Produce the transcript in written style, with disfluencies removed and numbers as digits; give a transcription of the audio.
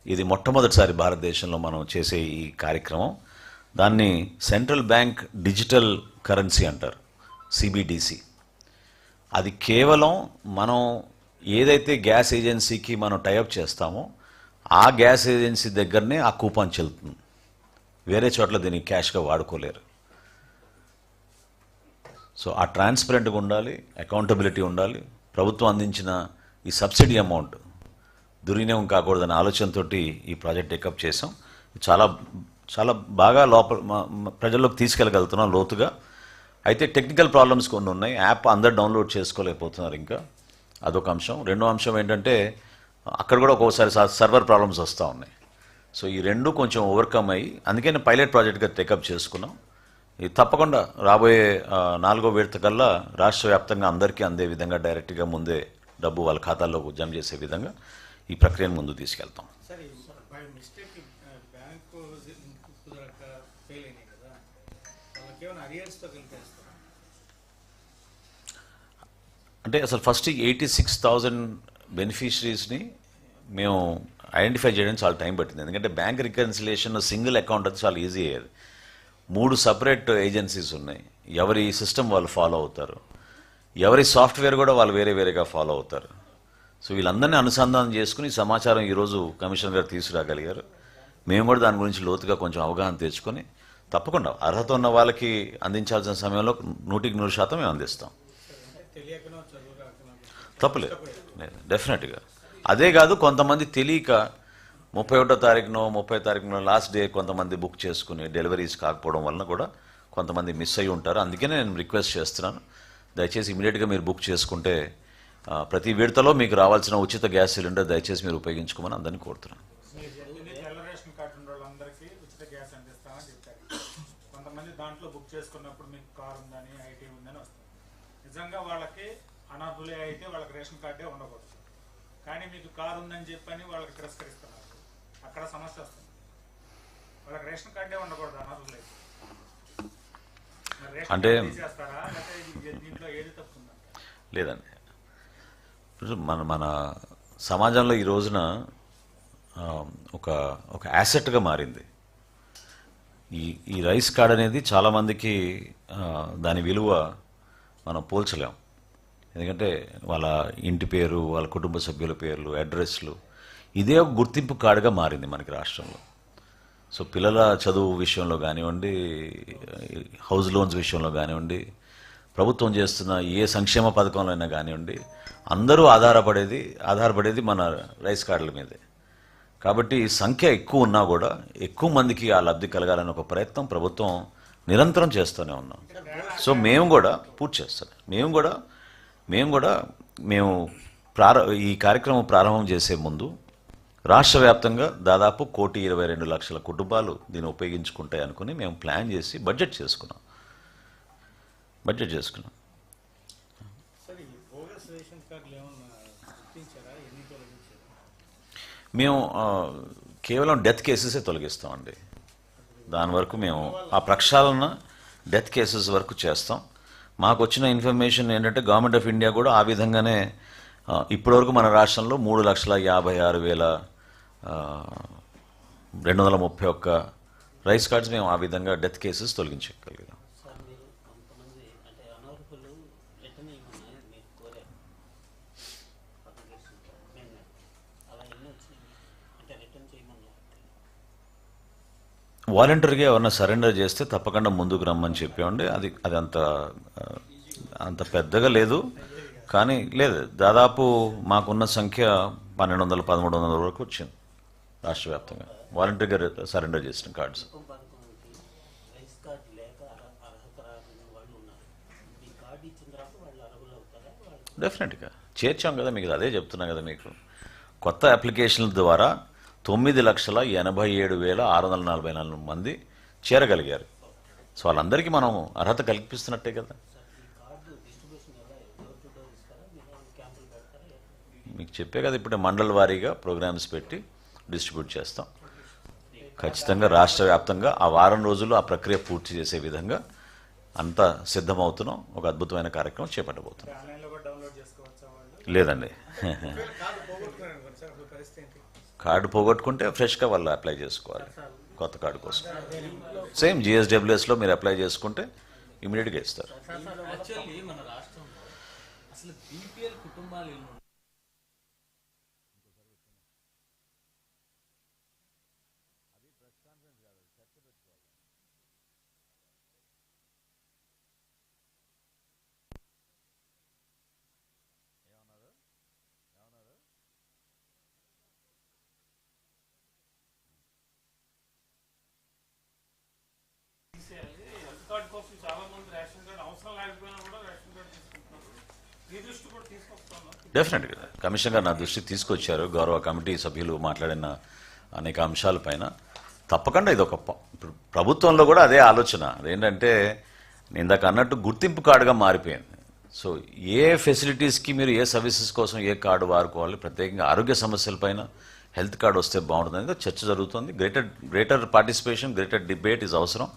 ఇది మొట్టమొదటిసారి భారతదేశంలో మనం చేసే ఈ కార్యక్రమం. దాన్ని సెంట్రల్ బ్యాంక్ డిజిటల్ కరెన్సీ అంటారు, సిబిడిసి. అది కేవలం మనం ఏదైతే గ్యాస్ ఏజెన్సీకి మనం టైఅప్ చేస్తామో ఆ గ్యాస్ ఏజెన్సీ దగ్గరనే ఆ కూపన్ చెల్లుతుంది. వేరే చోట్ల దీన్ని క్యాష్గా వాడుకోలేరు. సో ఆ ట్రాన్స్పరెంట్గా ఉండాలి, అకౌంటబిలిటీ ఉండాలి. ప్రభుత్వం అందించిన ఈ సబ్సిడీ అమౌంట్ దుర్వినియోగం కాకూడదనే ఆలోచనతో ఈ ప్రాజెక్ట్ టేకప్ చేసాం. చాలా చాలా బాగా ప్రజల్లోకి తీసుకెళ్ళగలుగుతున్నాం లోతుగా. అయితే టెక్నికల్ ప్రాబ్లమ్స్ కొన్ని ఉన్నాయి. యాప్ అందరు డౌన్లోడ్ చేసుకోలేకపోతున్నారు ఇంకా, అదొక అంశం. రెండో అంశం ఏంటంటే అక్కడ కూడా ఒక్కోసారి సర్వర్ ప్రాబ్లమ్స్ వస్తూ ఉన్నాయి. సో ఈ రెండు కొంచెం ఓవర్కమ్ అయ్యి అందుకని పైలట్ ప్రాజెక్ట్గా టేకప్ చేసుకున్నాం. ఇది తప్పకుండా రాబోయే 4వ విడత కల్లా రాష్ట్ర వ్యాప్తంగా అందరికీ అందే విధంగా డైరెక్ట్గా ముందే డబ్బు వాళ్ళ ఖాతాల్లో జమ చేసే విధంగా ఈ ప్రక్రియను ముందు తీసుకెళ్తాం. అంటే అసలు ఫస్ట్ 86,000 బెనిఫిషరీస్ని మేము ఐడెంటిఫై చేయడానికి చాలా టైం పట్టింది. ఎందుకంటే బ్యాంక్ రికన్సిలేషన్ సింగిల్ అకౌంట్ అది చాలా ఈజీ అయ్యేది. 3 సపరేట్ ఏజెన్సీస్ ఉన్నాయి. ఎవరి సిస్టమ్ వాళ్ళు ఫాలో అవుతారు, ఎవరి సాఫ్ట్వేర్ కూడా వాళ్ళు వేరే వేరేగా ఫాలో అవుతారు. సో వీళ్ళందరినీ అనుసంధానం చేసుకుని సమాచారం ఈరోజు కమిషనర్ గారు తీసుకురాగలిగారు. మేము కూడా దాని గురించి లోతుగా కొంచెం అవగాహన తెచ్చుకొని తప్పకుండా అర్హత ఉన్న వాళ్ళకి అందించాల్సిన సమయంలో 100% మేము అందిస్తాం. తప్పులేదు, డెఫినెట్గా. అదే కాదు, కొంతమంది తెలియక 31వ తారీఖునో 30వ తారీఖునో లాస్ట్ డే కొంతమంది బుక్ చేసుకుని డెలివరీస్ కాకపోవడం వలన కూడా కొంతమంది మిస్ అయ్యి ఉంటారు. అందుకనే నేను రిక్వెస్ట్ చేస్తున్నాను, దయచేసి ఇమీడియట్గా మీరు బుక్ చేసుకుంటే ప్రతి విడతలో మీకు రావాల్సిన ఉచిత గ్యాస్ సిలిండర్ దయచేసి మీరు ఉపయోగించుకోమని అందరినీ కోరుతున్నాను. నిజంగా వాళ్ళకి అనర్హులే అయితే వాళ్ళకి రేషన్ కార్డే ఉండకూడదు, కానీ మీకు కారు ఉందని చెప్పని వాళ్ళకి తిరస్కరిస్తున్నారు. అక్కడ సమస్య వస్తుంది. వాళ్ళకి రేషన్ కార్డే ఉండకూడదు అనర్హులే. అంటే చేస్తారా లేకపోతే దీంట్లో ఏది తప్పుతుందంట? లేదండి, మన సమాజంలో ఈ రోజున ఒక యాసెట్గా మారింది ఈ రైస్ కార్డ్ అనేది. చాలామందికి దాని విలువ మనం పోల్చలేం. ఎందుకంటే వాళ్ళ ఇంటి పేరు, వాళ్ళ కుటుంబ సభ్యుల పేర్లు, అడ్రస్లు, ఇదే ఒక గుర్తింపు కార్డుగా మారింది మనకి రాష్ట్రంలో. సో పిల్లల చదువు విషయంలో కానివ్వండి, హౌస్ లోన్స్ విషయంలో కానివ్వండి, ప్రభుత్వం చేస్తున్న ఏ సంక్షేమ పథకంలో అయినా కానివ్వండి, అందరూ ఆధారపడేది మన రైస్ కార్డుల మీదే. కాబట్టి సంఖ్య ఎక్కువ ఉన్నా కూడా ఎక్కువ మందికి ఆ లబ్ధి కలగాలని ఒక ప్రయత్నం ప్రభుత్వం నిరంతరం చేస్తూనే ఉన్నాం. సో మేము కూడా పూర్తి చేస్తాం. మేము ఈ కార్యక్రమం ప్రారంభం చేసే ముందు రాష్ట్ర వ్యాప్తంగా దాదాపు 1,22,00,000 కుటుంబాలు దీన్ని ఉపయోగించుకుంటాయి అనుకుని మేము ప్లాన్ చేసి బడ్జెట్ చేసుకున్నాం. మేము కేవలం డెత్ కేసెసే తొలగిస్తామండి. దాని వరకు మేము ఆ ప్రక్షాళన డెత్ కేసెస్ వరకు చేస్తాం. మాకు వచ్చిన ఇన్ఫర్మేషన్ ఏంటంటే గవర్నమెంట్ ఆఫ్ ఇండియా కూడా ఆ విధంగానే ఇప్పటివరకు మన రాష్ట్రంలో 3,56,231 రైస్ కార్డ్స్ మేము ఆ విధంగా డెత్ కేసెస్ తొలగించగలిగాం. వాలంటరీగా ఎవరన్నా సరెండర్ చేస్తే తప్పకుండా ముందుకు రమ్మని చెప్పామండి. అది అంత పెద్దగా లేదు, కానీ లేదు, దాదాపు మాకున్న సంఖ్య 1,200-1,300 వరకు వచ్చింది రాష్ట్ర వ్యాప్తంగా వాలంటరీగా సరెండర్ చేసిన కార్డ్స్. డెఫినెట్గా చేర్చాం కదా, మీకు అదే చెప్తున్నా కదా. మీకు కొత్త అప్లికేషన్ల ద్వారా 9,87,644 మంది చేరగలిగారు. సో వాళ్ళందరికీ మనం అర్హత కల్పిస్తున్నట్టే కదా. మీకు చెప్పే కదా, ఇప్పుడు మండల వారీగా ప్రోగ్రామ్స్ పెట్టి డిస్ట్రిబ్యూట్ చేస్తాం. ఖచ్చితంగా రాష్ట్ర వ్యాప్తంగా ఆ వారం రోజులు ఆ ప్రక్రియ పూర్తి చేసే విధంగా అంతా సిద్ధమవుతున్నాం. ఒక అద్భుతమైన కార్యక్రమం చేపట్టబోతున్నాం. లేదండి, కార్డు పోగొట్టుకుంటే ఫ్రెష్గా వాళ్ళు అప్లై చేసుకోవాలి కొత్త కార్డు కోసం. సేమ్ జిఎస్డబ్ల్యూఎస్లో మీరు అప్లై చేసుకుంటే ఇమీడియట్గా ఇస్తారు. యాక్చువల్లీ మన రాష్ట్రంలో అసలు బీపీఎల్ కుటుంబాలు ఎన్ని ఉన్నాయి? హెల్త్ కార్డు కోసం చాలా మంది రేషన్ కార్డు అవసరం లేకపోయినా కూడా రేషన్ కార్డు తీసుకుంటున్నారు. మీ దృష్టి కూడా తీసుకొస్తున్నారు. డెఫినెట్గా కమిషన్ గారు నా దృష్టికి తీసుకొచ్చారు. గౌరవ కమిటీ సభ్యులు మాట్లాడిన అనేక అంశాలపైన తప్పకుండా ఇది ఒక ఇప్పుడు ప్రభుత్వంలో కూడా అదే ఆలోచన. అదేంటంటే నేను ఇందాక అన్నట్టు గుర్తింపు కార్డుగా మారిపోయింది. సో ఏ ఫెసిలిటీస్కి మీరు ఏ సర్వీసెస్ కోసం ఏ కార్డు వాడుకోవాలి, ప్రత్యేకంగా ఆరోగ్య సమస్యలపైన హెల్త్ కార్డు వస్తే బాగుంటుంది అనేది చర్చ జరుగుతుంది. Greater participation, greater debate is అవసరం.